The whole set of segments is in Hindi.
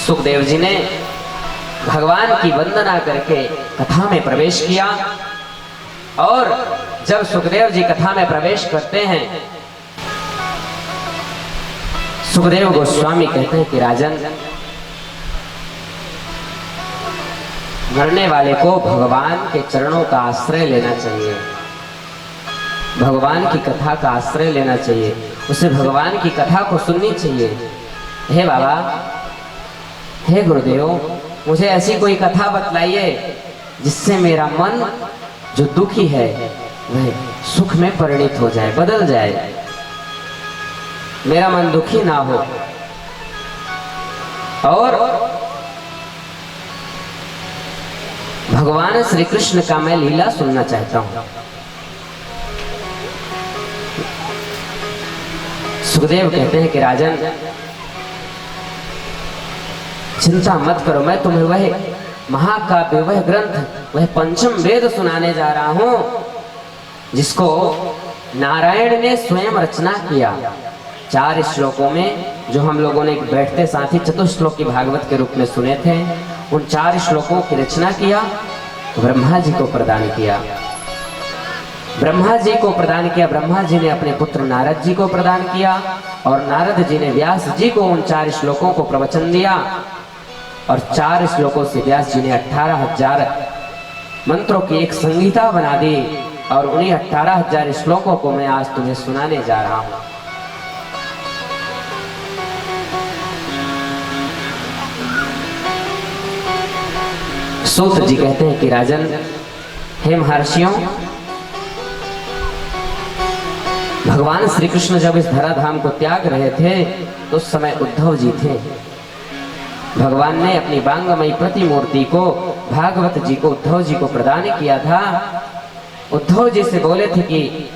सुखदेव जी ने भगवान की वंदना करके कथा में प्रवेश किया। और जब सुखदेव जी कथा में प्रवेश करते हैं, सुखदेव गोस्वामी कहते हैं कि राजन, मरने वाले को भगवान के चरणों का आश्रय लेना चाहिए, भगवान की कथा का आश्रय लेना चाहिए, उसे भगवान की कथा को सुननी चाहिए। हे बाबा, हे गुरुदेव, मुझे ऐसी कोई कथा बतलाइए जिससे मेरा मन जो दुखी है वह सुख में परिणित हो जाए, बदल जाए, मेरा मन दुखी ना हो। और भगवान श्री कृष्ण का मैं लीला सुनना चाहता हूं। सुखदेव कहते हैं कि राजन, चिंता मत करो, मैं तुम्हें वह महाकाव्य, वह ग्रंथ, वह पंचम वेद सुनाने जा रहा हूं जिसको नारायण ने स्वयं रचना किया। 4 श्लोकों में, जो हम लोगों ने बैठते साथ ही चतुश्लोक की भागवत के रूप में सुने थे, उन 4 श्लोकों की रचना किया, ब्रह्मा जी को प्रदान किया। ब्रह्मा जी को प्रदान किया, ब्रह्मा जी ने अपने पुत्र नारद जी को प्रदान किया, और नारद जी ने व्यास जी को उन 4 श्लोकों को प्रवचन दिया। और 4 श्लोकों से व्यास जी ने 18,000 मंत्रों की एक संहिता बना दी, और उन्हीं 18,000 श्लोकों को मैं आज तुम्हें सुनाने जा रहा हूं। सूत जी कहते हैं कि राजन, हे महर्षियों, भगवान श्री कृष्ण जब इस धराधाम को त्याग रहे थे तो उस समय उद्धव जी थे। भगवान ने अपनी बांगमयी प्रतिमूर्ति को भागवत जी को उद्धव जी को प्रदान किया था। उद्धव जी से बोले थे कि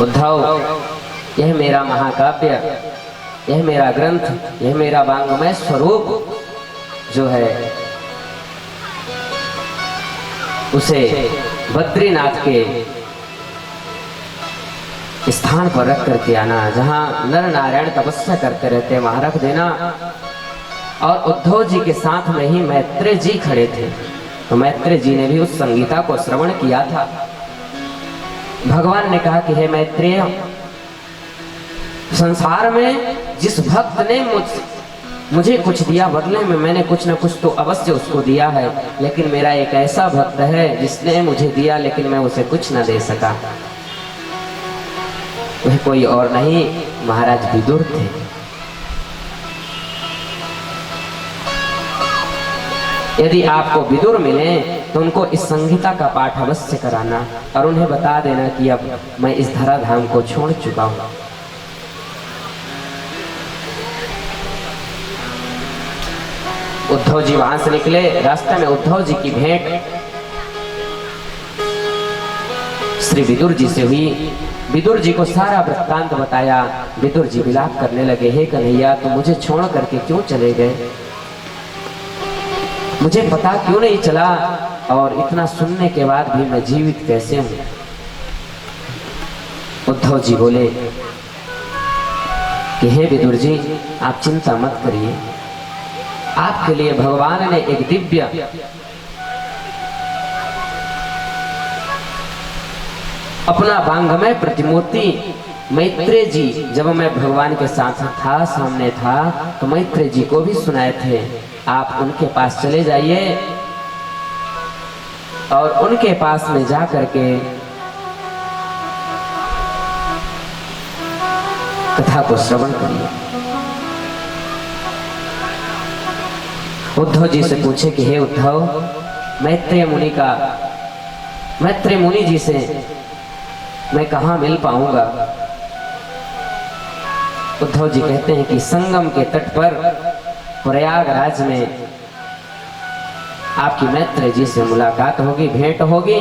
उद्धव, यह मेरा महाकाव्य, यह मेरा ग्रंथ, यह मेरा वांगमय स्वरूप जो है, उसे बद्रीनाथ के स्थान पर रख करके आना, जहां नर नारायण तपस्या करते रहते, वहां रख देना। और उद्धव जी के साथ में ही मैत्रेय जी खड़े थे, तो मैत्रेय जी ने भी उस संगीता को श्रवण किया था। भगवान ने कहा कि हे मैत्रेय, संसार में जिस भक्त ने मुझे कुछ दिया, बदले में मैंने कुछ न कुछ तो अवश्य उसको दिया है, लेकिन मेरा एक ऐसा भक्त है जिसने मुझे दिया लेकिन मैं उसे कुछ न दे सका। वह कोई और नहीं, महाराज विदुर थे। यदि आपको विदुर मिले तो उनको इस संहिता का पाठ अवश्य कराना, और उन्हें बता देना कि अब मैं इस धराधाम को छोड़ चुका हूं। उद्धव जी वहां से निकले। रास्ते में उद्धव जी की भेंट श्री विदुर जी से हुई। विदुर जी को सारा वृत्तांत बताया। विदुर जी विलाप करने लगे, हे कन्हैया, तुम मुझे छोड़ करके क्यों चले गए? मुझे पता क्यों नहीं चला? और इतना सुनने के बाद भी मैं जीवित कैसे हूं? उद्धव जी बोले कि हे विदुर जी, आप चिंता मत करिए, आपके लिए भगवान ने एक दिव्य अपना वांगमय प्रतिमूर्ति, मैत्रेय जी, जब मैं भगवान के साथ था, सामने था, तो मैत्रेय जी को भी सुनाए थे। आप उनके पास चले जाइए और उनके पास में जा करके कथा को श्रवण करिए। उद्धव जी से पूछे कि हे उद्धव, मैत्रेय मुनि जी से मैं कहाँ मिल पाऊंगा? उद्धव जी कहते हैं कि संगम के तट पर प्रयागराज में आपकी मैत्रेय जी से मुलाकात होगी, भेंट होगी,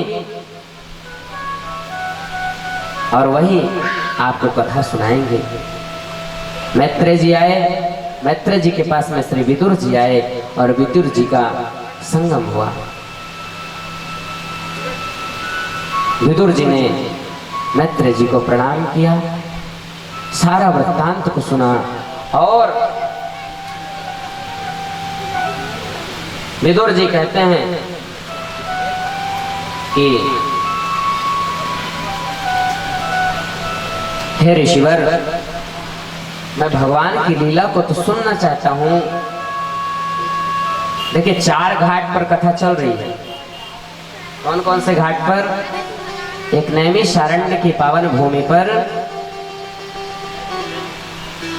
और वही आपको कथा सुनाएंगे। मैत्रेय जी आए। मैत्रेय जी के पास में श्री विदुर जी आए और विदुर जी का संगम हुआ। विदुर जी ने मैत्रेय जी को प्रणाम किया, सारा वृत्तांत को सुना। और विदुर जी कहते हैं कि हे ऋषिवर, मैं भगवान की लीला को तो सुनना चाहता हूं। देखिए 4 घाट पर कथा चल रही है। कौन कौन से घाट पर? एक नैमिषारण्य की पावन भूमि पर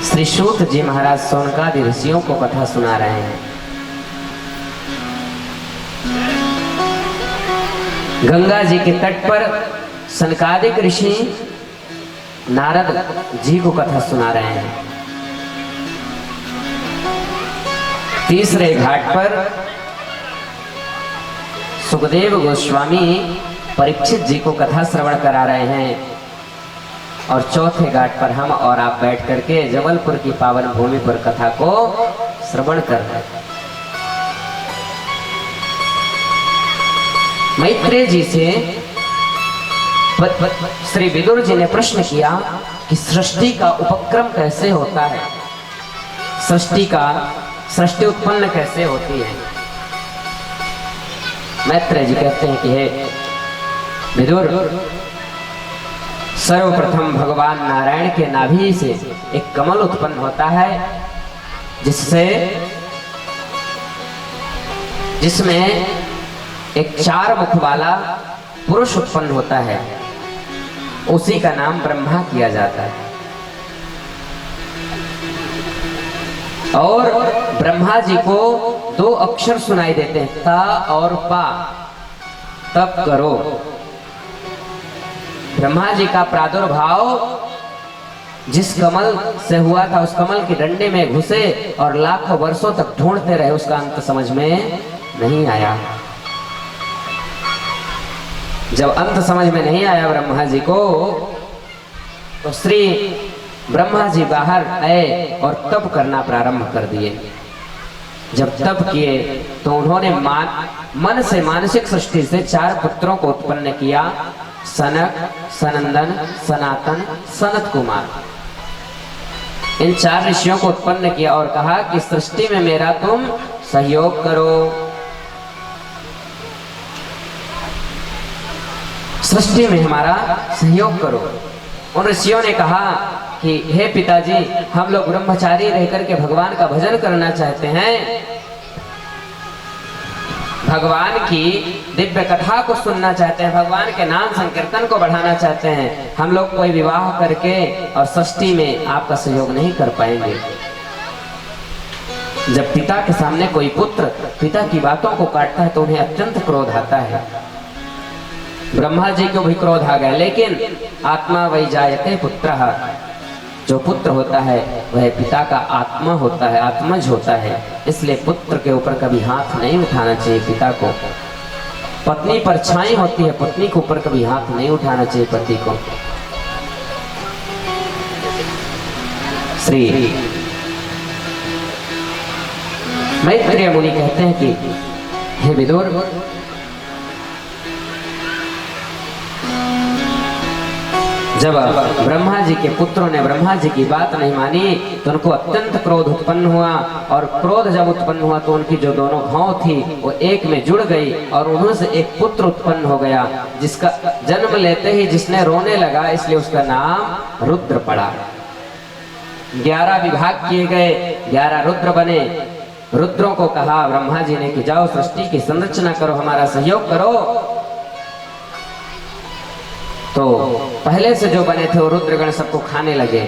श्री सूत जी महाराज शौनकादि ऋषियों को कथा सुना रहे हैं। गंगा जी के तट पर सनकादिक ऋषि नारद जी को कथा सुना रहे हैं। तीसरे घाट पर सुखदेव गोस्वामी परीक्षित जी को कथा श्रवण करा रहे हैं। और चौथे घाट पर हम और आप बैठ करके जबलपुर की पावन भूमि पर कथा को श्रवण कर रहे हैं। मैत्रेय जी से श्री विदुर जी ने प्रश्न किया कि सृष्टि का उपक्रम कैसे होता है, सृष्टि उत्पन्न कैसे होती है। मैत्रेय जी कहते हैं कि हे विदुर, सर्वप्रथम भगवान नारायण के नाभि से एक कमल उत्पन्न होता है, जिसमें एक 4 मुख वाला पुरुष उत्पन्न होता है। उसी का नाम ब्रह्मा किया जाता है। और ब्रह्मा जी को 2 अक्षर सुनाई देते हैं, ता और पा। तप करो। ब्रह्मा जी का प्रादुर्भाव जिस कमल से हुआ था, उस कमल के डंडे में घुसे और लाखों वर्षों तक ढूंढते रहे, उसका अंत समझ में नहीं आया। जब अंत समझ में नहीं आया ब्रह्मा जी को, तो श्री ब्रह्मा जी बाहर आए और तप करना प्रारंभ कर दिए। जब तप किए तो उन्होंने मन से मानसिक सृष्टि से 4 पुत्रों को उत्पन्न किया, सनक, सनंदन, सनातन, सनत कुमार। इन 4 ऋषियों को उत्पन्न किया और कहा कि सृष्टि में मेरा तुम सहयोग करो, सृष्टि में हमारा सहयोग करो। उन ऋषियों ने कहा कि हे पिताजी, हम लोग ब्रह्मचारी रहकर के भगवान का भजन करना चाहते हैं, भगवान की दिव्य कथा को सुनना चाहते हैं, भगवान के नाम संकीर्तन को बढ़ाना चाहते हैं। हम लोग कोई विवाह करके और सृष्टि में आपका सहयोग नहीं कर पाएंगे। जब पिता के सामने कोई पुत्र पिता की बातों को काटता है तो उन्हें अत्यंत क्रोध आता है। ब्रह्मा जी को भी क्रोध आ गया, लेकिन आत्मा वही जायते पुत्रः, जो पुत्र होता है वह पिता का आत्मा होता है, आत्मज होता है। इसलिए पुत्र के ऊपर कभी हाथ नहीं उठाना चाहिए पिता को। पत्नी पर छाई होती है, पत्नी के ऊपर कभी हाथ नहीं उठाना चाहिए पति को। श्री मैत्रेय मुनि कहते हैं कि हे विदुर, जब ब्रह्मा जी के पुत्रों ने ब्रह्मा जी की बात नहीं मानी तो उनको अत्यंत क्रोध उत्पन्न हुआ। और क्रोध जब उत्पन्न हुआ तो उनकी जो दोनों भौं थी वो एक में जुड़ गई और उन्हों से एक पुत्र उत्पन्न हो गया, जिसका जन्म लेते ही जिसने रोने लगा, इसलिए उसका नाम रुद्र पड़ा। 11 विभाग किए गए, 11 रुद्र बने। रुद्रों को कहा ब्रह्मा जी ने कि जाओ सृष्टि की संरचना करो, हमारा सहयोग करो। तो पहले से जो बने थे वो रुद्रगण सबको खाने लगे।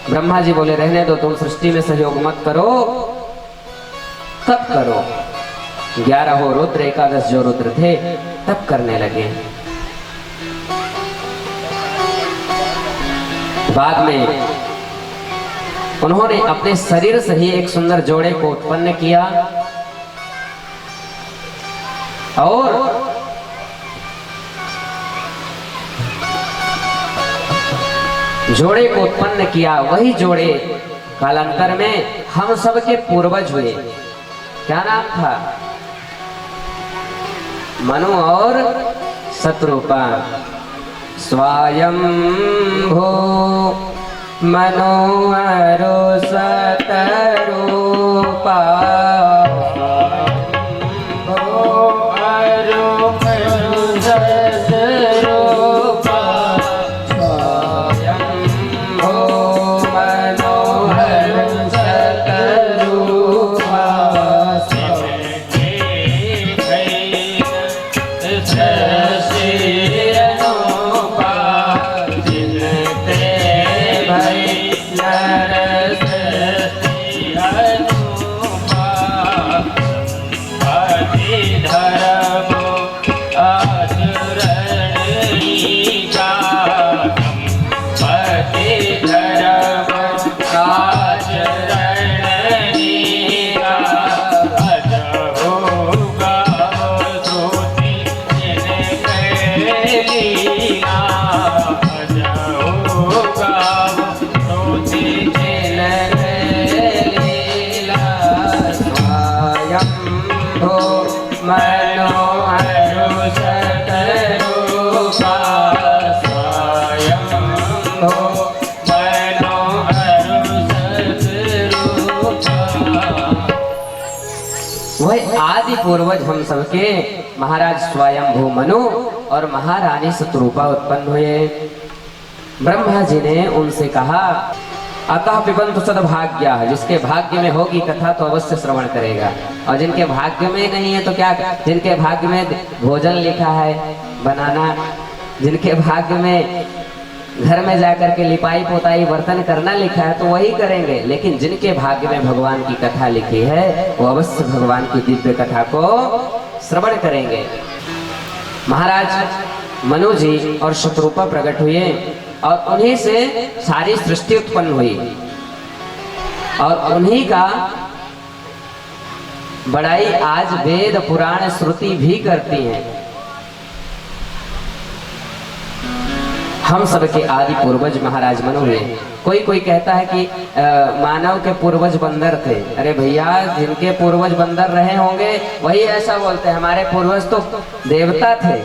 ब्रह्मा जी बोले रहने दो, तुम सृष्टि में सहयोग मत करो, तप करो। 11 हो रुद्र, 11 जो रुद्र थे तप करने लगे। बाद में उन्होंने अपने शरीर से ही एक सुंदर जोड़े को उत्पन्न किया और जोड़े को उत्पन्न किया। वही जोड़े कालांतर में हम सब के पूर्वज हुए। क्या नाम था? मनु और शत्रुपा। स्वयंभो मनोहरो सतरूपा वह आदि पूर्वज हम सबके महाराज स्वयंभू मनु और महारानी शतरूपा उत्पन्न हुए। ब्रह्मा जी ने उनसे कहा, अतः पिबंतु सद्भाग्या, जिसके भाग्य में होगी कथा तो अवश्य श्रवण करेगा, और जिनके भाग्य में नहीं है तो क्या, जिनके भाग्य में भोजन लिखा है बनाना, जिनके भाग्य में घर में जाकर के लिपाई पोताई बर्तन करना लिखा है तो वही करेंगे, लेकिन जिनके भाग्य में भगवान की कथा लिखी है वो अवश्य भगवान की दिव्य कथा को श्रवण करेंगे। महाराज मनु जी और शतरूपा प्रकट हुए और उन्हीं से सारी सृष्टि उत्पन्न हुई और उन्हीं का बड़ाई आज वेद पुराण श्रुति भी करती हैं। हम सबके आदि पूर्वज महाराज मनु हुए। कोई कोई कहता है कि मानव के पूर्वज बंदर थे। अरे भैया, जिनके पूर्वज बंदर रहे होंगे वही ऐसा बोलते हैं, हमारे पूर्वज तो देवता थे।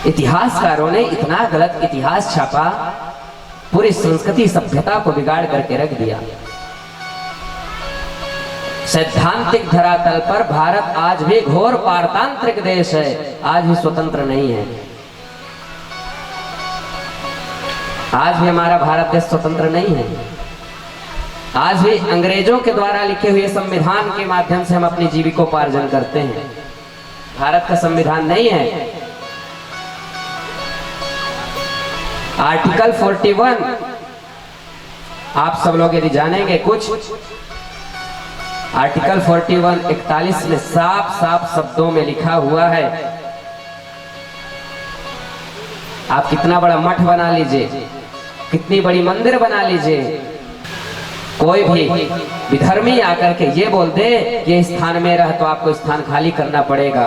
इतिहासकारों ने इतना गलत इतिहास छापा, पूरी संस्कृति सभ्यता को बिगाड़ करके रख दिया। सैद्धांतिक धरातल पर भारत आज भी घोर पारतांत्रिक देश है, आज भी स्वतंत्र नहीं है। आज भी हमारा भारत देश स्वतंत्र नहीं है। आज भी अंग्रेजों के द्वारा लिखे हुए संविधान के माध्यम से हम अपनी जीविकोपार्जन करते हैं। भारत का संविधान नहीं है। आर्टिकल 41 आप सब लोग यदि जानेंगे कुछ, आर्टिकल 41 41 में साफ साफ शब्दों में लिखा हुआ है, आप कितना बड़ा मठ बना लीजिए, कितनी बड़ी मंदिर बना लीजिए, कोई भी विधर्मी आकर के ये बोल दे ये स्थान में रह तो आपको स्थान खाली करना पड़ेगा,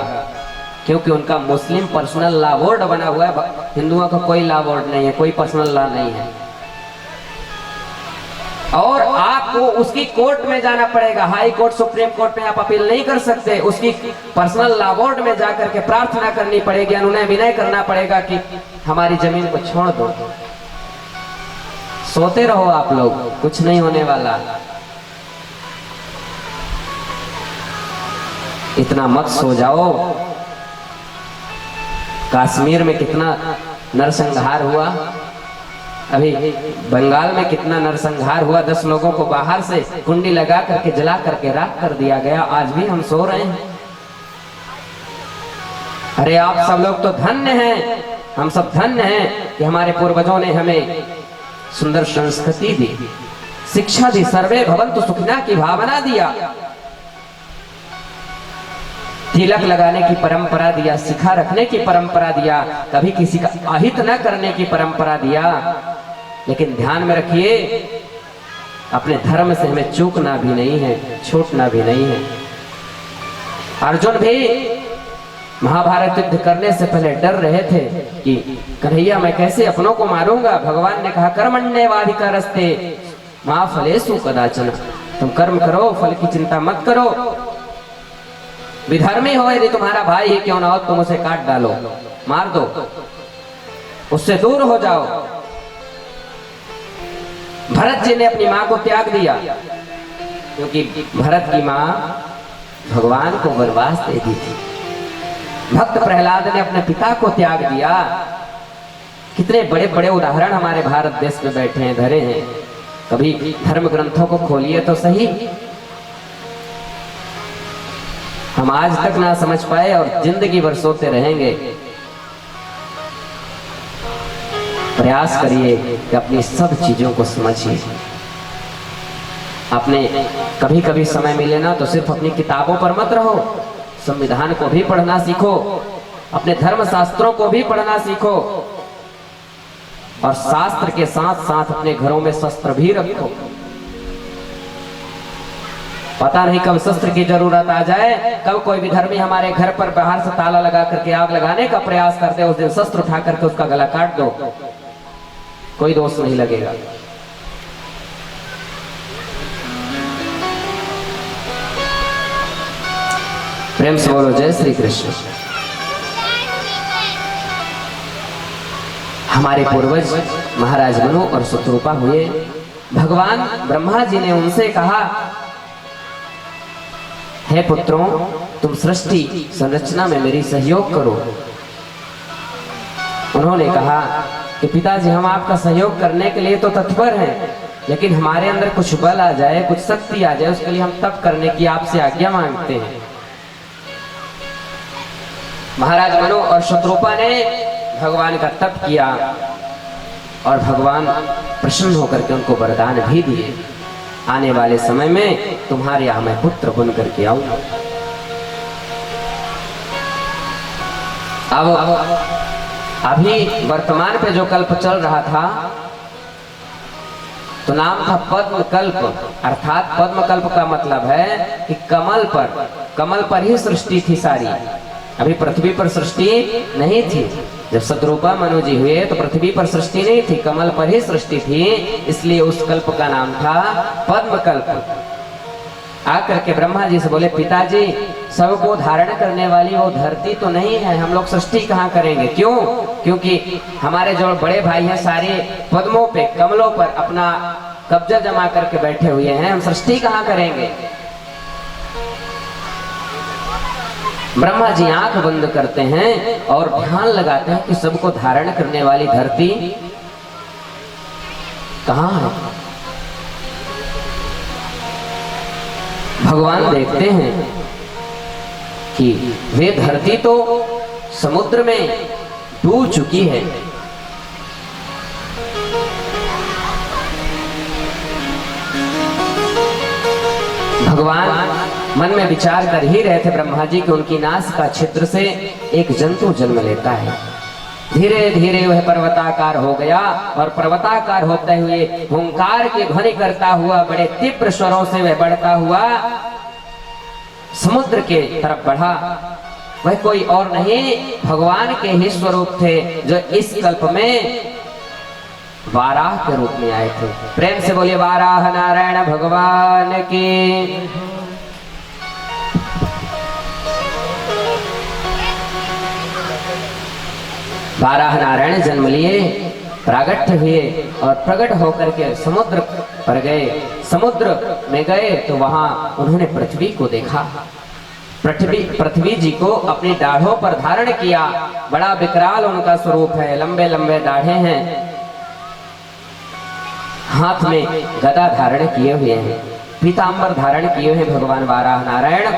क्योंकि उनका मुस्लिम पर्सनल लॉ बोर्ड बना हुआ है। हिंदुओं का कोई लॉ बोर्ड नहीं है, कोई पर्सनल लॉ नहीं है, और आपको उसकी कोर्ट में जाना पड़ेगा। हाई कोर्ट सुप्रीम कोर्ट में आप अपील नहीं कर सकते, उसकी पर्सनल लॉ बोर्ड में जाकर के प्रार्थना करनी पड़ेगी, अनुनय विनय करना पड़ेगा कि हमारी जमीन को छोड़ दो। सोते रहो आप लोग, कुछ नहीं होने वाला। इतना मत सो जाओ। कश्मीर में कितना नरसंहार हुआ, अभी बंगाल में कितना नरसंहार हुआ, 10 लोगों को बाहर से कुंडी लगा करके जला करके राख कर दिया गया। आज भी हम सो रहे हैं। अरे आप सब लोग तो धन्य हैं, हम सब धन्य हैं कि हमारे पूर्वजों ने हमें सुंदर संस्कृति दी, शिक्षा दी, सर्वे भवन्तु सुखिनः की भावना दिया, तिलक लगाने की परंपरा दिया, शिखा रखने की परंपरा दिया, कभी किसी का अहित न करने की परंपरा दिया। लेकिन ध्यान में रखिए, अपने धर्म से हमें चूकना भी नहीं है, छूटना भी नहीं है। अर्जुन भी महाभारत युद्ध करने से पहले डर रहे थे कि कन्हैया मैं कैसे अपनों को मारूंगा। भगवान ने कहा कर्मण्येवाधिकारस्ते मा फलेषु कदाचन, तुम कर्म करो, फल की चिंता मत करो। विधर्मी हो यदि तुम्हारा भाई ही क्यों ना हो, तुम उसे काट डालो, मार दो, उससे दूर हो जाओ। भरत जी ने अपनी मां को त्याग दिया, क्योंकि भरत की मां भगवान को वरवास दे दी थी। भक्त प्रहलाद ने अपने पिता को त्याग दिया। कितने बड़े बड़े उदाहरण हमारे भारत देश में बैठे हैं, धरे हैं। कभी धर्म ग्रंथों को खोलिए तो सही, हम आज तक ना समझ पाए और जिंदगी भर सोते रहेंगे। प्रयास करिए कि अपनी सब चीजों को समझिए। आपने कभी कभी समय मिले ना तो सिर्फ अपनी किताबों पर मत रहो, संविधान को भी पढ़ना सीखो, अपने धर्म शास्त्रों को भी पढ़ना सीखो, और शास्त्र के साथ साथ अपने घरों में शस्त्र भी रखो। पता नहीं कब शस्त्र की जरूरत आ जाए, कब कोई भी धर्मी हमारे घर पर बाहर से ताला लगा करके आग लगाने का प्रयास करते, उस दिन शस्त्र उठा करके उसका गला काट दो, कोई दोष नहीं लगेगा। प्रेम से बोलो जय श्री कृष्ण। हमारे पूर्वज महाराज मनु और शत्रुपा हुए। भगवान ब्रह्मा जी ने उनसे कहा, हे पुत्रों, तुम सृष्टि संरचना में मेरी सहयोग करो। उन्होंने कहा कि पिताजी, हम आपका सहयोग करने के लिए तो तत्पर हैं, लेकिन हमारे अंदर कुछ बल आ जाए, कुछ शक्ति आ जाए, उसके लिए हम तप करने की आपसे आज्ञा मांगते हैं। महाराज मनु और शत्रुपा ने भगवान का तप किया और भगवान प्रसन्न होकर के उनको वरदान भी दिए, आने वाले समय में तुम्हारे यहां मैं पुत्र बन करके आऊंगा। अब अभी वर्तमान पे जो कल्प चल रहा था तो नाम था पद्म कल्प, अर्थात पद्म कल्प का मतलब है कि कमल पर ही सृष्टि थी सारी। अभी पृथ्वी पर सृष्टि नहीं थी। जब शत्रुपा मनु जी हुए तो पृथ्वी पर सृष्टि नहीं थी, कमल पर ही सृष्टि थी, इसलिए उस कल्प का नाम था पद्म कल्प। आकर के ब्रह्मा जी से बोले, पिताजी, सबको धारण करने वाली वो धरती तो नहीं है, हम लोग सृष्टि कहाँ करेंगे? क्यों? क्योंकि हमारे जो बड़े भाई हैं सारे पद्मों पे, कमलों पर अपना कब्जा जमा करके बैठे हुए हैं, हम सृष्टि कहाँ करेंगे? ब्रह्मा जी आंख बंद करते हैं और ध्यान लगाते हैं कि सबको धारण करने वाली धरती कहाँ है। भगवान देखते हैं कि वे धरती तो समुद्र में डूब चुकी है। भगवान मन में विचार कर ही रहे थे ब्रह्मा जी कि उनकी नास का छिद्र से एक जंतु जन्म लेता है। धीरे धीरे वह पर्वताकार हो गया और पर्वताकार होते हुए हुंकार की ध्वनि करता हुआ बड़े तीव्र स्वरों से वह बढ़ता हुआ समुद्र के तरफ बढ़ा। वह कोई और नहीं, भगवान के ही स्वरूप थे, जो इस कल्प में वाराह के रूप में आए थे। प्रेम से बोलिए वाराह नारायण भगवान की। वाराह नारायण जन्म लिए, प्रागट्य हुए और प्रकट होकर के समुद्र पर गए। समुद्र में गए तो वहां उन्होंने पृथ्वी को देखा। पृथ्वी जी को अपनी दाढ़ों पर धारण किया। बड़ा विकराल उनका स्वरूप है, लंबे लंबे दाढ़े हैं, हाथ में गदा धारण किए हुए हैं, पीतांबर धारण किए हुए भगवान वाराह नारायण।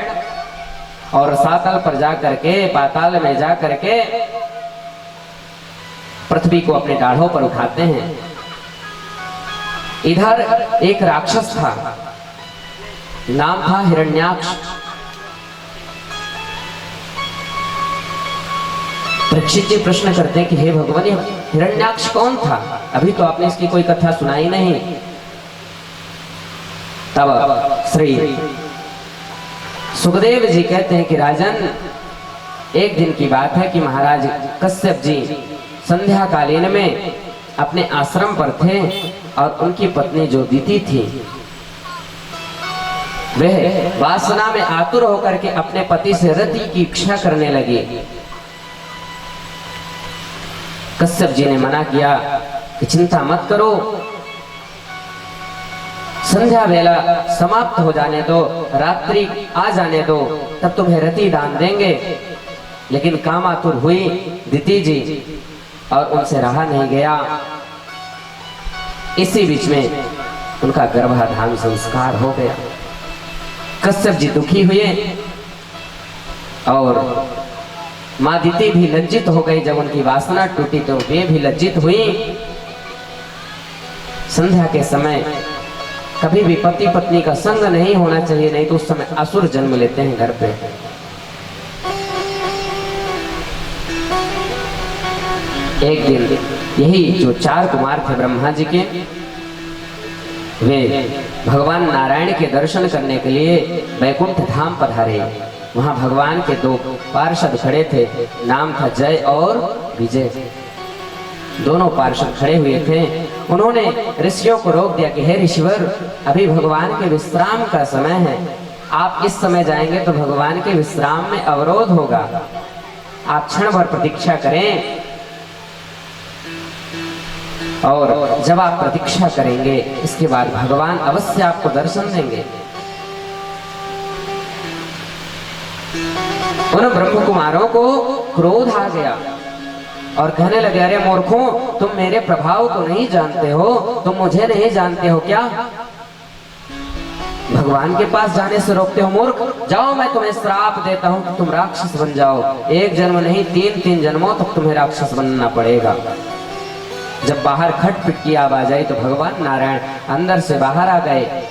और सातल पर जा करके, पाताल में जा करके पृथ्वी को अपने दाढ़ों पर उठाते हैं। इधर एक राक्षस था, नाम था हिरण्याक्ष। परीक्षित जी प्रश्न करते हैं कि हे भगवान, हिरण्याक्ष कौन था? अभी तो आपने इसकी कोई कथा सुनाई नहीं। तब श्री सुखदेव जी कहते हैं कि राजन, एक दिन की बात है कि महाराज कश्यप जी संध्या कालीन में अपने आश्रम पर थे और उनकी पत्नी जो दीति थी वह वासना में आतुर होकर के अपने पति से रति की इच्छा करने लगी। कश्यप जी ने मना किया कि चिंता मत करो, संध्या वेला समाप्त हो जाने दो, रात्रि आ जाने दो, तब तुम्हें रति दान देंगे। लेकिन कामातुर हुई दिति जी और उनसे रहा नहीं गया। इसी बीच में उनका गर्भाधान संस्कार हो गया। कश्यप जी दुखी हुए और माँ दिति भी लज्जित हो गई। जब उनकी वासना टूटी तो वे भी लज्जित हुई। संध्या के समय कभी भी पति पत्नी का संग नहीं होना चाहिए, नहीं तो उस समय असुर जन्म लेते हैं घर पे। एक दिन यही जो 4 कुमार थे ब्रह्मा जी के, वे भगवान नारायण के दर्शन करने के लिए वैकुंठ धाम पधारे। वहां भगवान के 2 पार्षद खड़े थे, नाम था जय और विजय। दोनों पार्षद खड़े हुए थे। उन्होंने ऋषियों को रोक दिया कि हे ऋषिवर, अभी भगवान के विश्राम का समय है, आप इस समय जाएंगे तो भगवान के विश्राम में अवरोध होगा, आप क्षण भर प्रतीक्षा करें और जब आप प्रतीक्षा करेंगे इसके बाद भगवान अवश्य आपको दर्शन देंगे। उन ब्रह्म कुमारों को क्रोध आ गया और कहने लगे, अरे मूर्खों, तुम मेरे प्रभाव को नहीं जानते हो, तुम मुझे नहीं जानते हो क्या? भगवान के पास जाने से रोकते हो? मूर्ख, जाओ, मैं तुम्हें श्राप देता हूं कि तुम राक्षस बन जाओ। 1 जन्म नहीं 3 जन्मों तक तुम्हें राक्षस बनना पड़ेगा। जब बाहर खटपिट की आवाज आई तो भगवान नारायण अंदर से बाहर आ गए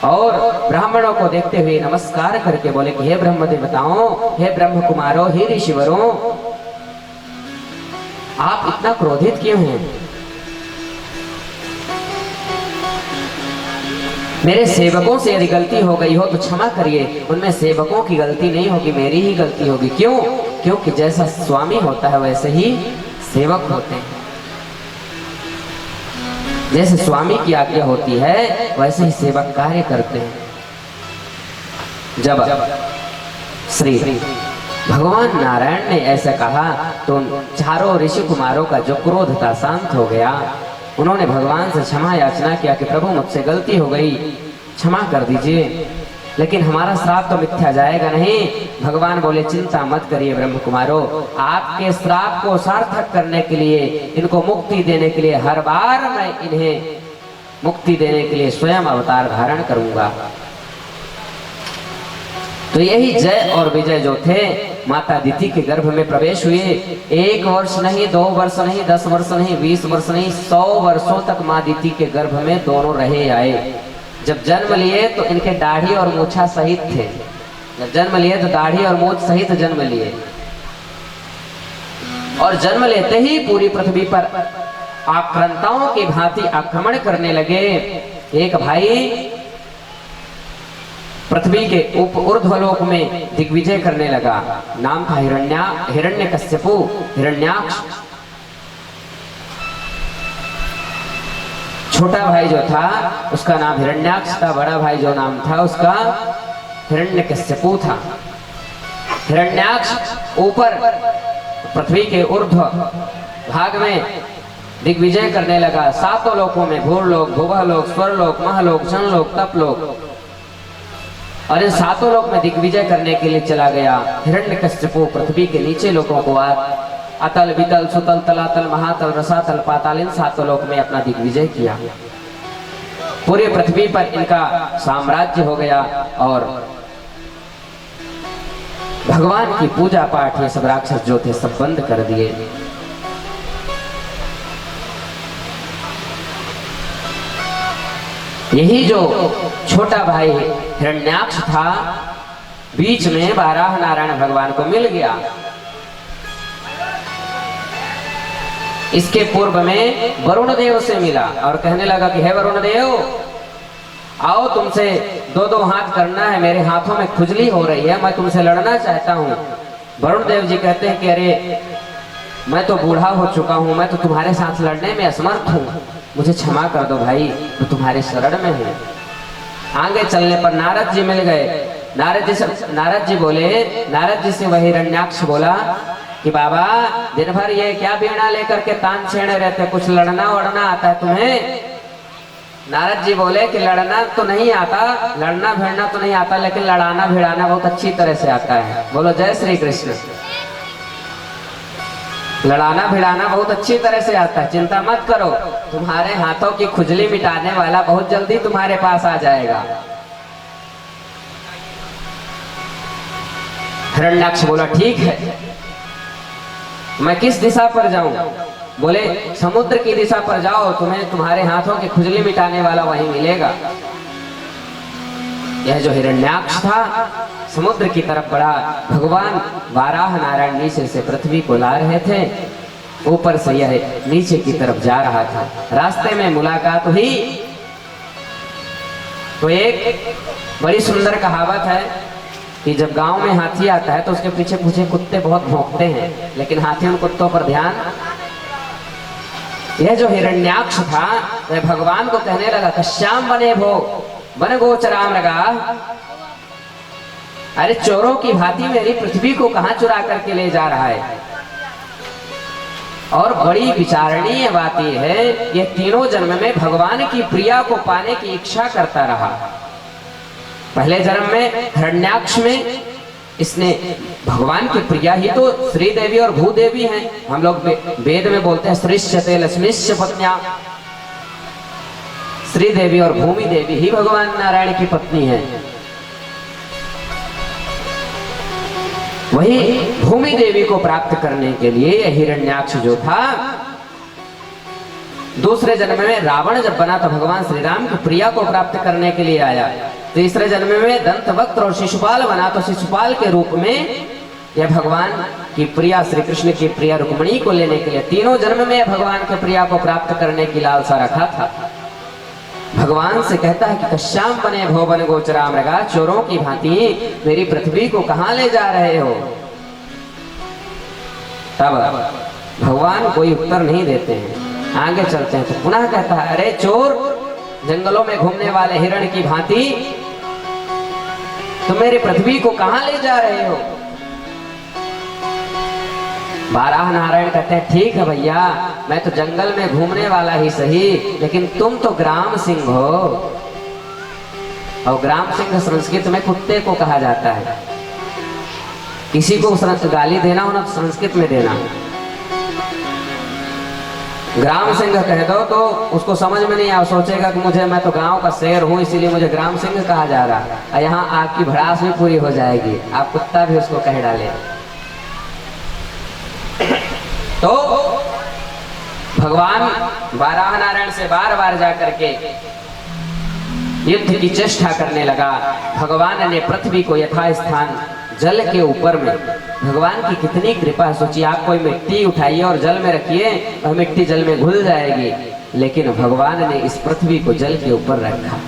और ब्राह्मणों को देखते हुए नमस्कार करके बोले कि हे ब्रह्मदेव बताओ, हे ब्रह्म कुमारों, हे ऋषिवरों, आप इतना क्रोधित क्यों हैं? मेरे सेवकों से यदि गलती हो गई हो तो क्षमा करिए, उनमें सेवकों की गलती नहीं होगी, मेरी ही गलती होगी। क्यों? क्योंकि जैसा स्वामी होता है वैसे ही सेवक होते हैं। जैसे स्वामी की आज्ञा होती है वैसे ही सेवक कार्य करते हैं। जब श्री भगवान नारायण ने ऐसा कहा तो चारों ऋषि कुमारों का जो क्रोध था शांत हो गया। उन्होंने भगवान से क्षमा याचना किया कि प्रभु मुझसे गलती हो गई, क्षमा कर दीजिए, लेकिन हमारा श्राप तो मिथ्या जाएगा नहीं। भगवान बोले, चिंता मत करिए ब्रह्म कुमारों, आपके श्राप को सार्थक करने के लिए, इनको मुक्ति देने के लिए हर बार मैं इन्हें मुक्ति देने के लिए स्वयं अवतार धारण करूंगा। तो यही जय और विजय जो थे माता दिति के गर्भ में प्रवेश हुए। 1 वर्ष नहीं, 2 वर्ष नहीं, 10 वर्ष नहीं, 20 वर्ष नहीं, 100 वर्षों तक माँ दिति के गर्भ में दोनों रहे आए। जब जन्म लिए तो इनके दाढ़ी और मूछा सहित थे। जब जन्म लिए तो दाढ़ी और मूछ सहित जन्म लिए और जन्म लेते ही पूरी पृथ्वी पर आक्रांताओं की भांति आक्रमण करने लगे। एक भाई पृथ्वी के ऊर्ध्वलोक में दिग्विजय करने लगा, नाम था हिरण्यकश्यपु, हिरण्याक्ष। छोटा भाई जो था उसका नाम हिरण्याक्ष था, बड़ा भाई जो नाम था उसका हिरण्यकश्यपु था। हिरण्याक्ष ऊपर पृथ्वी के ऊर्ध्व भाग में दिग्विजय करने लगा। 7 लोकों में, भूलोक, भुवलोक, स्वरलोक, महलोक, जनलोक, तपलोक, और इन 7 लोक में दिग्विजय करने के लिए चला गया। हिरण्यकश्यपु पृथ्वी के नीचे लोगों को अतल, वितल, सुतल, तलातल, महातल, रसातल, पाताल, इन 7 लोक में अपना दिग्विजय किया। पूरे पृथ्वी पर इनका साम्राज्य हो गया और भगवान की पूजा पाठ ये सब राक्षस जो थे सब बंद कर दिए। यही जो छोटा भाई हिरण्याक्ष था बीच में वाराह नारायण भगवान को मिल गया। इसके पूर्व में वरुण देव से मिला और कहने लगा कि हे वरुण देव, आओ, तुमसे 2-2 हाथ करना है, मेरे हाथों में खुजली हो रही है, मैं तुमसे लड़ना चाहता हूँ। वरुण देव जी कहते हैं कि अरे मैं तो बूढ़ा हो चुका हूँ, मैं तो तुम्हारे साथ लड़ने में असमर्थ हूँ, मुझे क्षमा कर दो भाई, मैं तुम्हारे शरण में हूँ। आगे चलने पर नारद जी मिल गए। नारद जी बोले, नारद जी से वही हिरण्याक्ष बोला कि बाबा दिन भर ये क्या बीणा लेकर के तान छेड़े रहते, कुछ लड़ना वड़ना आता है तुम्हें? नारद जी बोले कि लड़ना तो नहीं आता, लड़ना भिड़ना तो नहीं आता, लेकिन लड़ाना भिड़ाना बहुत अच्छी तरह से आता है। बोलो जय श्री कृष्ण। लड़ाना भिड़ाना बहुत अच्छी तरह से आता है, चिंता मत करो, तुम्हारे हाथों की खुजली मिटाने वाला बहुत जल्दी तुम्हारे पास आ जाएगा। हिरण्याक्ष बोला ठीक है, मैं किस दिशा पर जाऊं? बोले समुद्र की दिशा पर जाओ, तुम्हें तुम्हारे हाथों की खुजली मिटाने वाला वहीं मिलेगा। यह जो हिरण्याक्ष था समुद्र की तरफ बढ़ा। भगवान वाराह नारायण नीचे से पृथ्वी को ला रहे थे, ऊपर से यह नीचे की तरफ जा रहा था। रास्ते में मुलाकात हुई तो एक बड़ी सुंदर कहावत है कि जब गांव में हाथी आता है तो उसके पीछे पीछे कुत्ते बहुत भौंकते हैं, लेकिन हाथी उन कुत्तों पर ध्यान। यह जो हिरण्याक्ष था वह भगवान को कहने लगा कश्याम बने भो वन गोचराम लगा, अरे चोरों की भांति मेरी पृथ्वी को कहां चुरा करके ले जा रहा है। और बड़ी विचारणीय बात यह है, यह तीनों जन्म में भगवान की प्रिया को पाने की इच्छा करता रहा। पहले जन्म में हिरण्याक्ष में इसने भगवान की प्रिया ही तो श्री देवी और भूदेवी हैं। हम लोग वेद में बोलते हैं श्रीश्चते लक्ष्मीश्च पत्न्या, श्री देवी और भूमि देवी ही भगवान नारायण की पत्नी है। वही भूमि देवी को प्राप्त करने के लिए यह हिरण्याक्ष जो था, दूसरे जन्म में रावण जब बना तो भगवान श्री राम की प्रिया को प्राप्त करने के लिए आया। तीसरे जन्म में दंतवक्त्र और शिशुपाल बना तो शिशुपाल के रूप में यह भगवान की प्रिया श्री कृष्ण की प्रिया रुक्मिणी को लेने के लिए तीनों जन्म में भगवान के प्रिया को प्राप्त करने की लालसा रखा था। भगवान से कहता है कि कश्याम बने भोवन गोचराम रगा, चोरों की भांति मेरी पृथ्वी को कहां ले जा रहे हो? तब भगवान कोई उत्तर नहीं देते हैं, आगे चलते हैं तो पुनः कहता है अरे चोर, जंगलों में घूमने वाले हिरण की भांति तुम मेरी पृथ्वी को कहां ले जा रहे हो? वाराह नारायण कहते हैं ठीक है भैया, मैं तो जंगल में घूमने वाला ही सही, लेकिन तुम तो ग्राम सिंह हो। और ग्राम सिंह संस्कृत में कुत्ते को कहा जाता है। किसी को गाली देना हो ना तो संस्कृत में देना। ग्राम सिंह कह दो तो उसको समझ में नहीं आया, सोचेगा कि मुझे, मैं तो गांव का शेर हूं इसीलिए मुझे ग्राम सिंह कहा जा रहा है। यहाँ आपकी भड़ास भी पूरी हो जाएगी, आप कुत्ता भी उसको कह डाले। तो भगवान वाराह नारायण से बार बार जाकर के युद्ध की चेष्टा करने लगा। भगवान ने पृथ्वी को यथास्थान जल के ऊपर में, भगवान की कितनी कृपा। सोचिए आप कोई मिट्टी उठाइए और जल में रखिए, वह मिट्टी जल में घुल जाएगी, लेकिन भगवान ने इस पृथ्वी को जल के ऊपर रखा।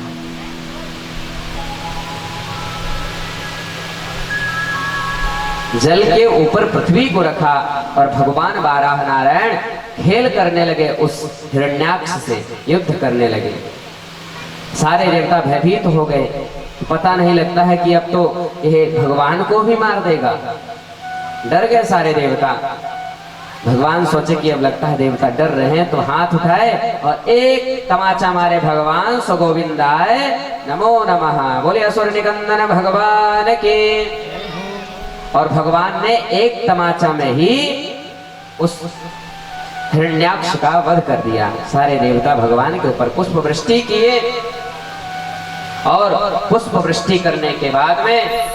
जल के ऊपर पृथ्वी को रखा और भगवान वाराह नारायण खेल करने लगे, उस हिरण्याक्ष से युद्ध करने लगे। सारे देवता भयभीत हो गए, पता नहीं लगता है कि अब तो यह भगवान को भी मार देगा। डर गए सारे देवता। भगवान सोचे कि अब लगता है देवता डर रहे हैं, तो हाथ उठाए और एक तमाचा मारे भगवान सो गोविंदाय नमो नमः। बोले असुर निकंदन भगवान के। और भगवान ने एक तमाचा में ही उस हिरण्याक्ष का वध कर दिया। सारे देवता भगवान के ऊपर पुष्प वृष्टि किए और पुष्प वृष्टि करने के बाद में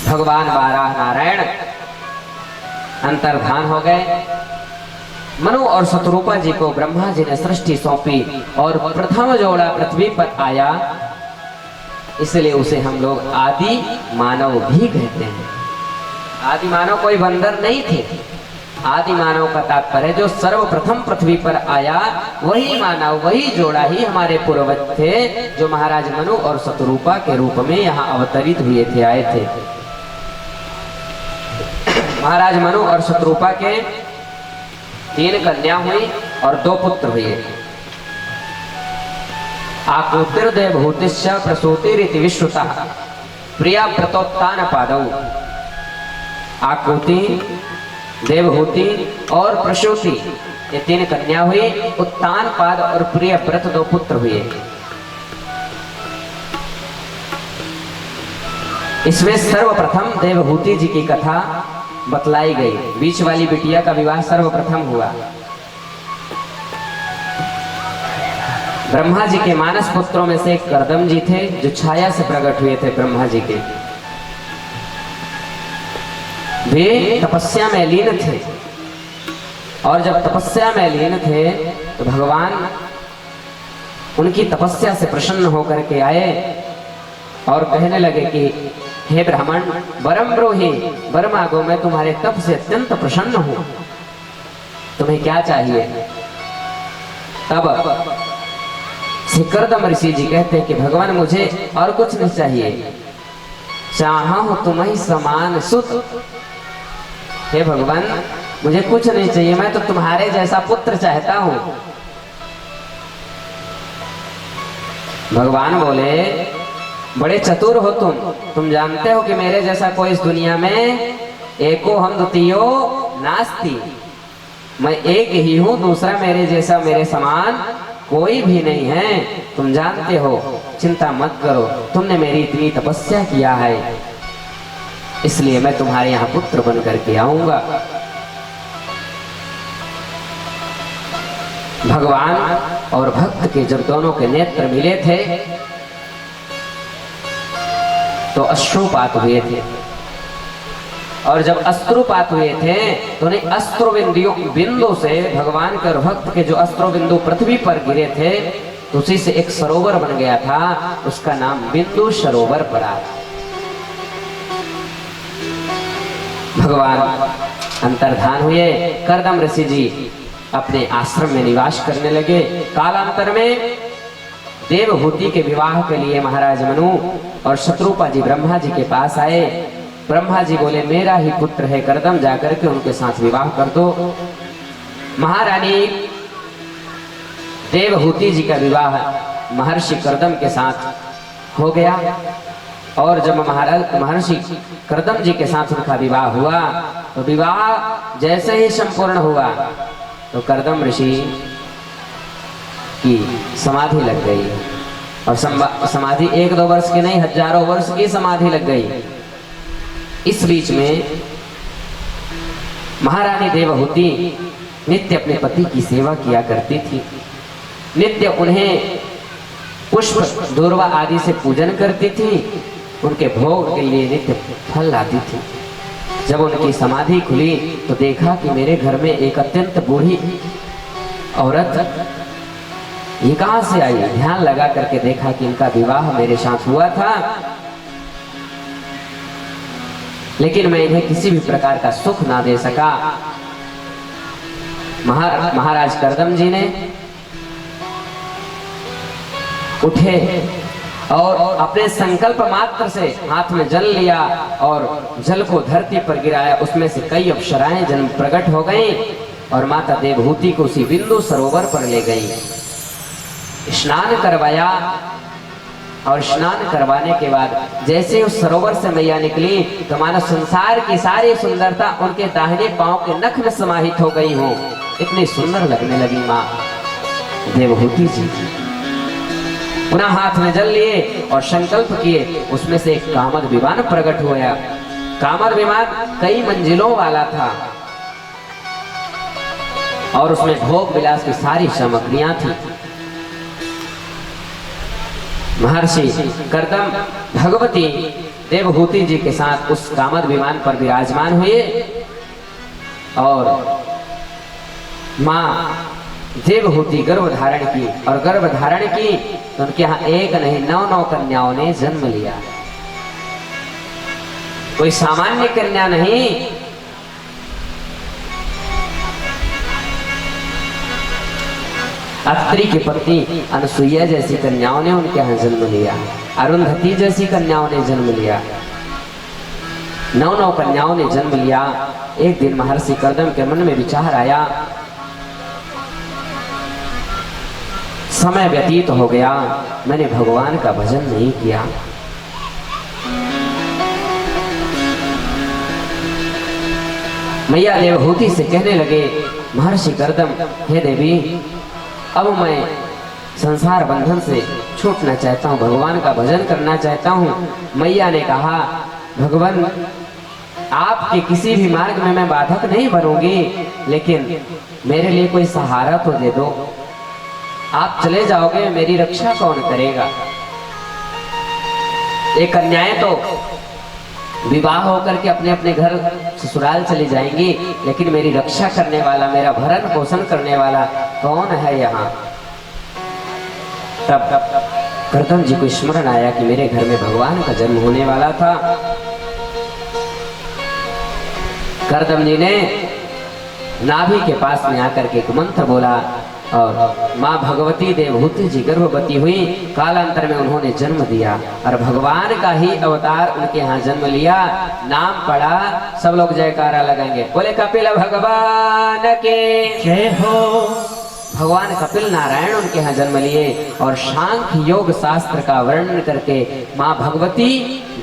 भगवान वाराह नारायण अंतर्धान हो गए। मनु और शतरूपा जी को ब्रह्मा जी ने सृष्टि सौंपी और प्रथम जोड़ा पृथ्वी पर आया, इसलिए उसे हम लोग आदि मानव भी कहते हैं। आदि मानव कोई बंदर नहीं थे। आदि मानव का तात्पर्य जो सर्वप्रथम पृथ्वी पर आया वही मानव, वही जोड़ा ही हमारे पूर्वज थे, जो महाराज मनु और शतरूपा के रूप में यहाँ अवतरित हुए थे, आए थे। महाराज मनु और शतरूपा के 3 कन्या हुई और 2 पुत्र हुए। आकृतिर्देवहूतिश्च प्रसूतिरिति विश्रुतः प्रिया व्रतोत्तान पादौ। आकृति, देवहूति और प्रसूति ये 3 कन्या हुई। उत्तान पाद और प्रियव्रत 2 पुत्र हुए। इसमें सर्वप्रथम देवहूति जी की कथा बतलाई गई। बीच वाली बिटिया का विवाह सर्वप्रथम हुआ। ब्रह्मा जी के मानस पुत्रों में से एक कर्दम जी थे, जो छाया से प्रकट हुए थे ब्रह्मा जी के। वे तपस्या में लीन थे, और जब तपस्या में लीन थे तो भगवान उनकी तपस्या से प्रसन्न होकर के आए और कहने लगे कि हे ब्राह्मण, वरम ब्रूहि, वर मांगो, मैं तुम्हारे तप से अत्यंत प्रसन्न हूं, तुम्हें क्या चाहिए। तब कर्दम ऋषि जी कहते हैं कि भगवान मुझे और कुछ नहीं चाहिए, चाहूं तुम्हें समान सुत। हे भगवान मुझे कुछ नहीं चाहिए, मैं तो तुम्हारे जैसा पुत्र चाहता हूं। भगवान बोले बड़े चतुर हो तुम जानते हो कि मेरे जैसा कोई इस दुनिया में एको हम द्वितीयो नास्ति, मैं एक ही हूं, दूसरा मेरे जैसा मेरे समान कोई भी नहीं है, तुम जानते हो, चिंता मत करो, तुमने मेरी इतनी तपस्या किया है, इसलिए मैं तुम्हारे यहाँ पुत्र बन करके आऊंगा। भगवान और भक्त के जब दोनों के नेत्र मिले थे तो अश्रुपात हुए थे, और जब अश्रुपात हुए थे तो उन्हें अस्त्र बिंदु से भगवान के और भक्त के जो अस्त्र बिंदु पृथ्वी पर गिरे थे तो उसी से एक सरोवर बन गया था, उसका नाम बिंदु सरोवर पड़ा। भगवान अंतर्धान हुए। कर्दम ऋषि जी अपने आश्रम में निवास करने लगे। कालांतर में देवहूति के विवाह के लिए महाराज मनु और शत्रुपा जी ब्रह्मा जी के पास आए। ब्रह्मा जी बोले मेरा ही पुत्र है कर्दम, जाकर के उनके साथ विवाह कर दो। महारानी देवहूति जी का विवाह महर्षि कर्दम के साथ हो गया, और जब महर्षि कर्दम जी के साथ उनका विवाह हुआ तो विवाह जैसे ही संपूर्ण हुआ तो कर्दम ऋषि की समाधि लग गई, और समाधि 1-2 वर्ष की नहीं, हजारों वर्ष की समाधि लग गई। इस बीच में महारानी देवहूति नित्य अपने पति की सेवा किया करती थी, नित्य उन्हें पुष्प दूर्वा आदि से पूजन करती थी, उनके भोग के लिए नित्य फल लाती थी। जब उनकी समाधि खुली तो देखा कि मेरे घर में एक अत्यंत बूढ़ी औरत ये कहां से आई। ध्यान लगा करके देखा कि इनका विवाह मेरे साथ हुआ था, लेकिन मैं इन्हें किसी भी प्रकार का सुख ना दे सका। महाराज कर्दम जी ने उठे और अपने संकल्प मात्र से हाथ में जल लिया और जल को धरती पर गिराया। उसमें से कई अप्सराएं जन्म प्रकट हो गईं और माता देवहूति को उसी बिंदु सरोवर पर ले गई, स्नान करवाया, और स्नान करवाने के बाद जैसे उस सरोवर से मैया निकली तो मानो संसार की सारी सुंदरता उनके दाहिने पांव के नख में समाहित हो गई हो, इतनी सुंदर लगने लगी माँ देवहूति जी। पुनः हाथ में जल लिए और संकल्प किए, उसमें से एक कामद विमान प्रकट हुआ। कामद विमान कई मंजिलों वाला था और उसमें भोग विलास की सारी सामग्रियां थी। महर्षि कर्दम भगवती देवहूति जी के साथ उस कामद विमान पर विराजमान हुए, और माँ देवहूति गर्भ धारण की, और गर्भ धारण की तो उनके यहाँ एक नहीं 9 कन्याओं ने जन्म लिया। कोई सामान्य कन्या नहीं, अत्रि की पत्नी अनसुईया जैसी कन्याओं ने उनके यहाँ जन्म लिया, अरुंधति जैसी कन्याओं ने जन्म लिया, 9 कन्याओं ने जन्म लिया। एक दिन महर्षि कर्दम के मन में विचार आया, समय व्यतीत हो गया, मैंने भगवान का भजन नहीं किया। मैया देवहूति से कहने लगे, महर्षि कर्दम, हे देवी, अब मैं संसार बंधन से छूटना चाहता हूँ, भगवान का भजन करना चाहता हूँ। मैया ने कहा, भगवान आपके किसी भी मार्ग में मैं बाधक नहीं बनूंगी, लेकिन मेरे लिए कोई सहारा तो दे दो। आप चले जाओगे, मेरी रक्षा कौन करेगा? एक कन्याएं तो विवाह होकर के अपने अपने घर ससुराल चली जाएंगी, लेकिन मेरी रक्षा करने वाला, मेरा भरण पोषण करने वाला कौन है यहाँ? तब कर्दम जी को स्मरण आया कि मेरे घर में भगवान का जन्म होने वाला था। कर्दम जी ने नाभि के पास में आकर के एक मंत्र बोला और माँ भगवती देवहूति जी गर्भवती हुई। कालांतर में उन्होंने जन्म दिया और भगवान का ही अवतार उनके यहाँ जन्म लिया। नाम पड़ा, सब लोग जयकारा लगाएंगे, बोले कपिल भगवान के जय हो। भगवान कपिल नारायण उनके यहाँ जन्म लिए और सांख्य योग शास्त्र का वर्णन करके माँ भगवती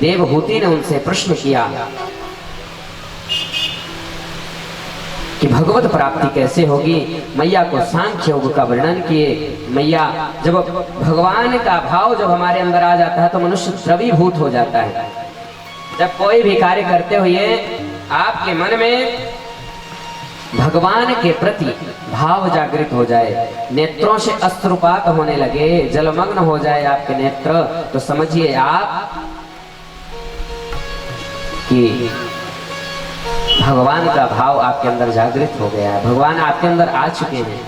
देवहूति ने उनसे प्रश्न किया कि भगवत प्राप्ति कैसे होगी। मैया को सांख्य योग का वर्णन किए। मैया, जब भगवान का भाव जब हमारे अंदर आ जाता है तो मनुष्य द्रवीभूत हो जाता है। जब कोई भी कार्य करते हुए आपके मन में भगवान के प्रति भाव जागृत हो जाए, नेत्रों से अश्रुपात होने लगे, जलमग्न हो जाए आपके नेत्र, तो समझिए आप कि भगवान का भाव आपके अंदर जागृत हो गया है, भगवान आपके अंदर आ चुके हैं।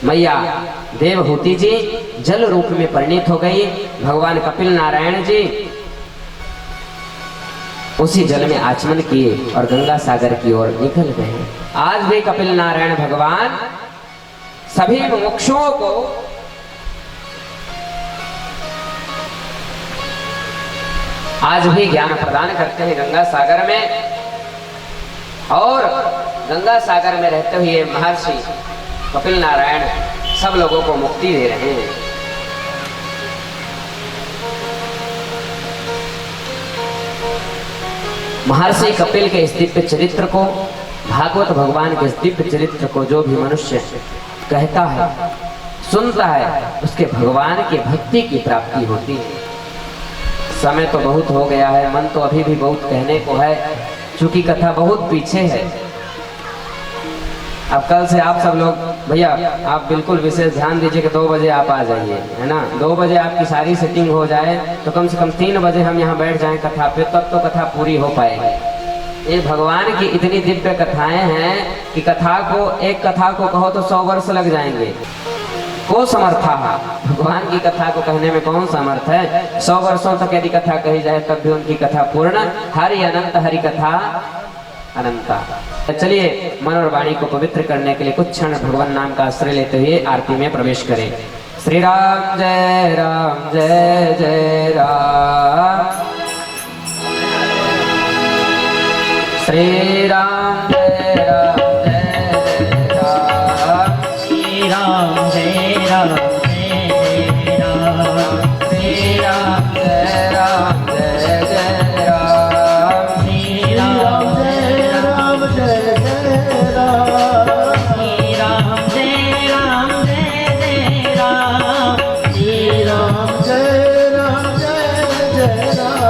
मैया देवहूति जी जल रूप में परिणित हो गई। भगवान कपिल नारायण जी उसी जल में आचमन किए और गंगा सागर की ओर निकल गए। आज भी कपिल नारायण भगवान सभी मुमुक्षुओं को आज भी ज्ञान प्रदान करते हैं गंगा सागर में, और गंगा सागर में रहते हुए महर्षि कपिल नारायण सब लोगों को मुक्ति दे रहे हैं। महर्षि कपिल के इस दिव्य चरित्र को, भागवत भगवान के इस दिव्य चरित्र को जो भी मनुष्य कहता है, सुनता है, उसके भगवान की भक्ति की प्राप्ति होती है। समय तो बहुत हो गया है, मन तो अभी भी बहुत कहने को है, चूंकि कथा बहुत पीछे है। अब कल से आप सब लोग भैया आप बिल्कुल विशेष ध्यान दीजिए कि 2 बजे आप आ जाइए, है ना। 2 बजे आपकी सारी सेटिंग हो जाए तो कम से कम 3 बजे हम यहाँ बैठ जाएं कथा पे, तब तो कथा पूरी हो पाएगी। ये भगवान की इतनी दिव्य कथाएं हैं कि कथा को, एक कथा को कहो तो 100 वर्ष लग जाएंगे। को समर्था, भगवान की कथा को कहने में कौन समर्थ है? 100 वर्षों तक यदि कथा कही जाए तब भी उनकी कथा पूर्ण। हरि अनंत, हरि कथा अनंता। चलिए मन और वाणी को पवित्र करने के लिए कुछ क्षण भगवान नाम का आश्रय लेते हुए आरती में प्रवेश करें। श्री राम जय राम, जय जय राम। श्री राम जय राम, जय जय राम। श्री राम जय राम, जय जय राम। श्री राम जय राम, जय जय राम। श्री राम जय राम, जय जय राम। श्री राम जय राम, जय जय राम। श्री राम जय राम, जय जय राम।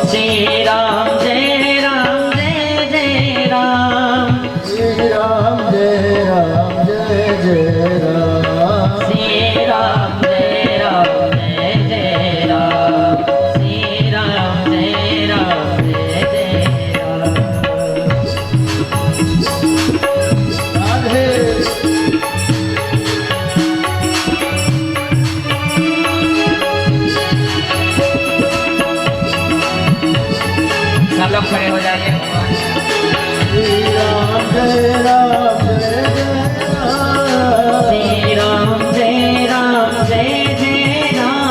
श्री राम जय राम, जय जय राम। श्री राम जय राम, जय जय राम। श्री राम जय राम, जय जय राम। श्री राम जय राम, जय जय राम। राधे। सब लोग खड़े हो जाइए। श्री राम जय राम, जय जय राम। श्री राम जय राम, जय जय राम।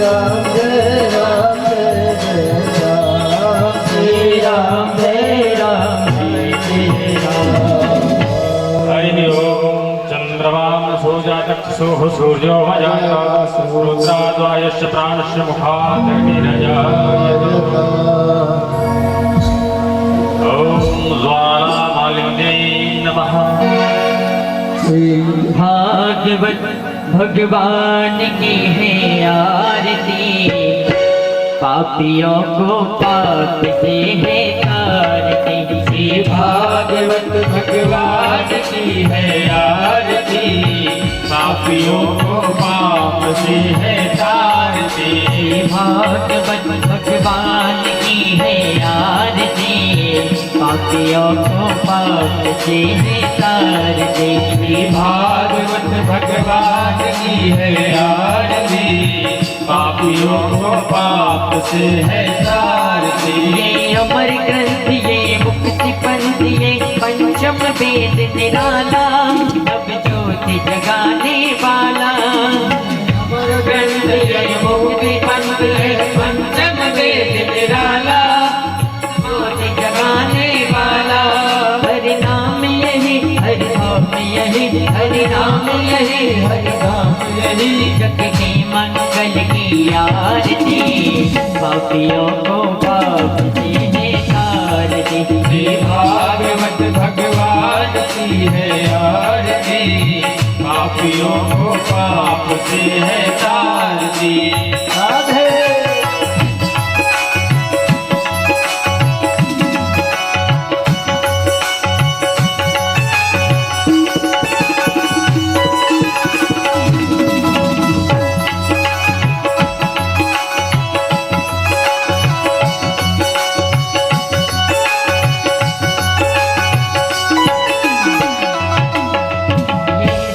राम जय राम, जय जय राम। श्री राम जय राम, जय जय राम। हरि ओम। चंद्रमां सोजातक्षुः सूर्यो मजाता रुद्राद्वायश्च प्राणश्च मुखात् अग्निरजायते। ओम ज्वालामाला नमः। श्री भागवत भगवान की है आरती, पापियों को पाप से है तारती। श्री भागवत भगवान की है आरती, पापियों को पाप से है तारती। श्री भागवत भगवान की है आरती, पापियों को पाप से है तारती। श्री भागवत भगवान की है आरती, पापियों को पाप से है तारती। ये अमर ग्रंथ ये मुक्ति पंथ ये पंचम वेद निराला, अब ज्योति जगाने वाला। अमर ग्रंथ ये मुक्ति पंथ ये पंचम वेद निराला, ज्योति जगाने वाला। हरि नाम यही हरि नाम यही हरि नाम यही हरि नाम यही, जग के मंगल की आरती, पापियों को पाप से है तारती। श्री भागवत भगवान की है आरती, पापियों को पाप से है तारती।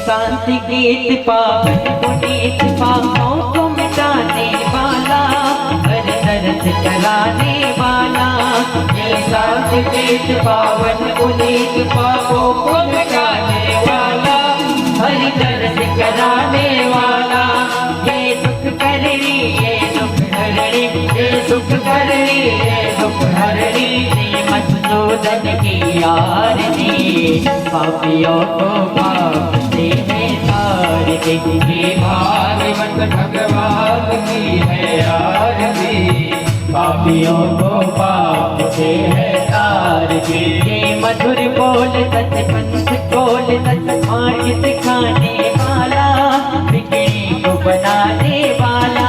राधे गीत पावन पुनीत पापों को मिटाने वाला, हर दर्द चलाने वाला। ये साथ गीत पावन पुनीत पापों को मिटाने वाला, हर दर्द कराने वाला। ये सुख करनी ये दुख हरणी, ये सुख करनी ये दुख हरणी। मधुसूदन की आरती, पापियों को पाप से है तारती। श्री भागवत भगवान की है आरती, पापियों को पाप से है तारती। ये मधुर बोल सच पंथ बोल सच मार्ग दिखाने वाला, बिगड़ी को बनाने वाला।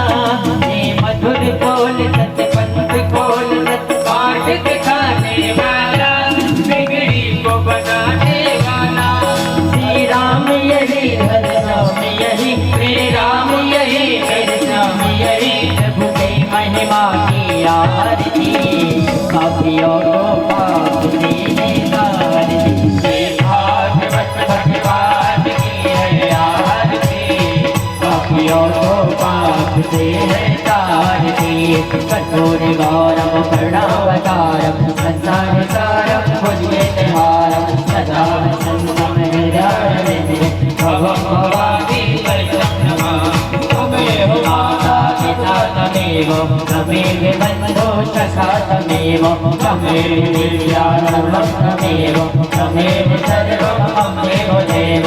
ये मधुर बोल सच पंथ बोल सच मार्ग दिखाने वाला, बिगड़ी को बनाने वाला। श्री राम यही हरि राम यही श्री राम यही हरि नाम यही, प्रभु की महिमा की आरती, पापियों को पाप से है तारती। श्री भागवत भगवान की है आरती, पापियों को पाप से है तारती। कठोर गौरव करुणावतारम संसार सारम भुजगेन्द्रहारम, सदा वसन्तं हृदयारविन्दे भवं भवामि परिसन्नमः। त्वमेव माता पिता त्वमेव त्वमेव बन्धो सखा त्वमेव त्वमेव विद्या सर्वं त्वमेव त्वमेव सर्वं ममेव देव।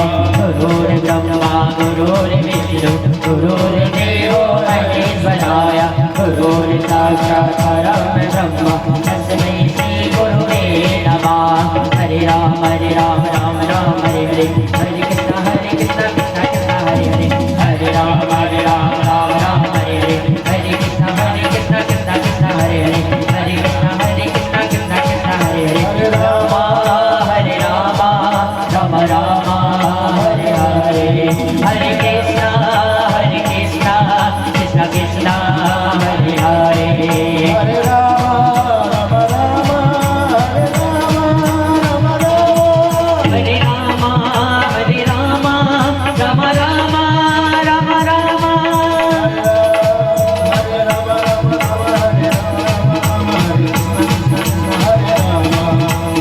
गुरुर्ब्रह्मा गुरुर्विष्णु गुरुर्देवो महेश्वराय, गुरुर्साक्षात् परब्रह्म तस्मै श्री गुरुवे नमः। हरे राम राम राम हरे हरे, हरे कृष्ण कृष्ण कृष्ण हरे हरे, हरे राम राम हरे हरे, हरे कृष्ण कृष्ण कृष्ण हरे हरे, हरे कृष्ण कृष्ण कृष्ण हरे हरे। हरे राम राम हरे हरे, हरे कृष्ण कृष्ण कृष्ण हरे हरे। हरे राम हरे राम हरे राम राम राम राम राम।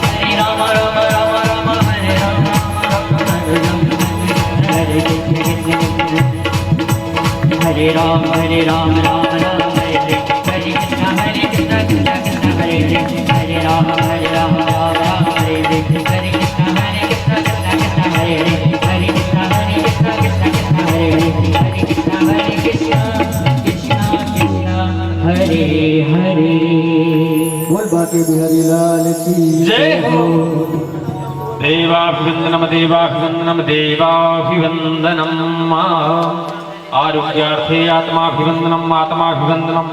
हरे राम राम राम राम हरे राम हरे कृष्ण हरे राम राम राम हरे हरे, हरे कृष्ण कृष्ण कृष्ण हरे हरे, हरे राम राम राम हरे हरे, हरे कृष्ण कृष्ण कृष्ण हरे हरे, हरे कृष्ण कृष्ण कृष्ण हरे हरे, हरे कृष्ण कृष्ण कृष्ण हरे हरे। बोल बाके बिहारी लाल की जय हो। देवाभिवंदनम देवाभिवंदनम देवाभिवंदनम आरोग्यार्थे आत्माभिवंदनम आत्माभिवंदनम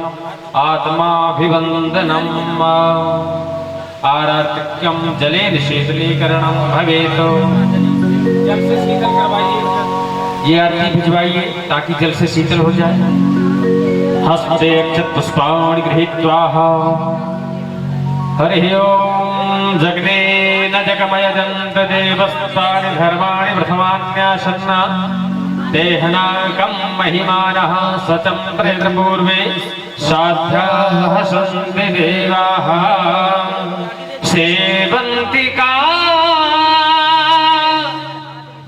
आत्माभिवंदनम आरार्तिक्यम जलेन शीतलीकरणम भवेत्। जल से शीतल करवाइए, ये आरती भिजवाइए ताकि जल से शीतल हो जाए। हस्ते अक्षत पुष्पाणि गृहीत्वा हरि ओम जगदेन जगमयजन्त देवस्तानि धर्माणि प्रथमान्यासन्ना देहनाकं महिमानः स्वचं प्रेतपूर्वे साध्याः सन्ति देवाः सेवन्तिका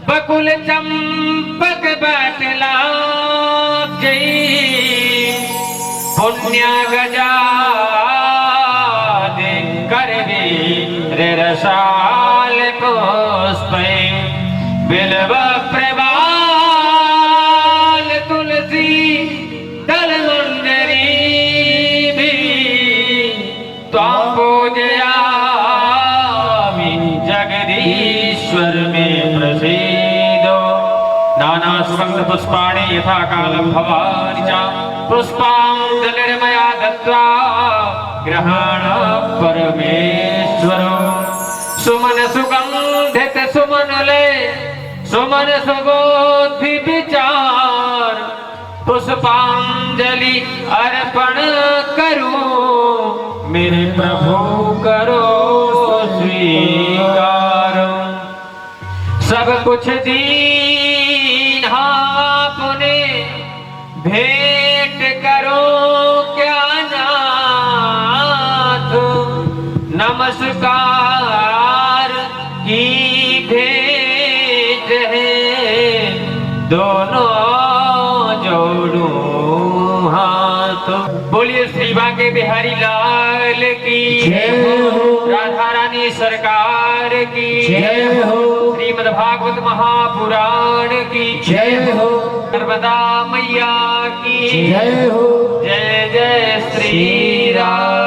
बकुल चंपक बटलाब्जै पुण्य गजादि करवे रसाल पुष्पै बिल्व प्रवाल तुलसी दल मंजरी भी त्वां पूजयामि जगदीश्वर में प्रसीदो। नाना सुगंध पुष्पाणि यथा कालं भवानि च पुष्पाञ्जलिर्मया दत्त्वा ग्रहण परमेश्वरो। सुमन सुगंधित सुमन ले सुमन सुगोधि विचार पुष्पांजलि अर्पण करूं मेरे प्रभु करो स्वीकार। सब कुछ दीन आपने भेंट करो क्या नाथ नमस्कार की भेंट है दोनों जोड़ूं हाथ। बोलिए श्री बांके बिहारी लाल की जय हो। राधा रानी सरकार की जय हो। श्रीमद् भागवत महापुराण की जय हो। नर्मदा मैया की जय हो। जय जय श्री राम।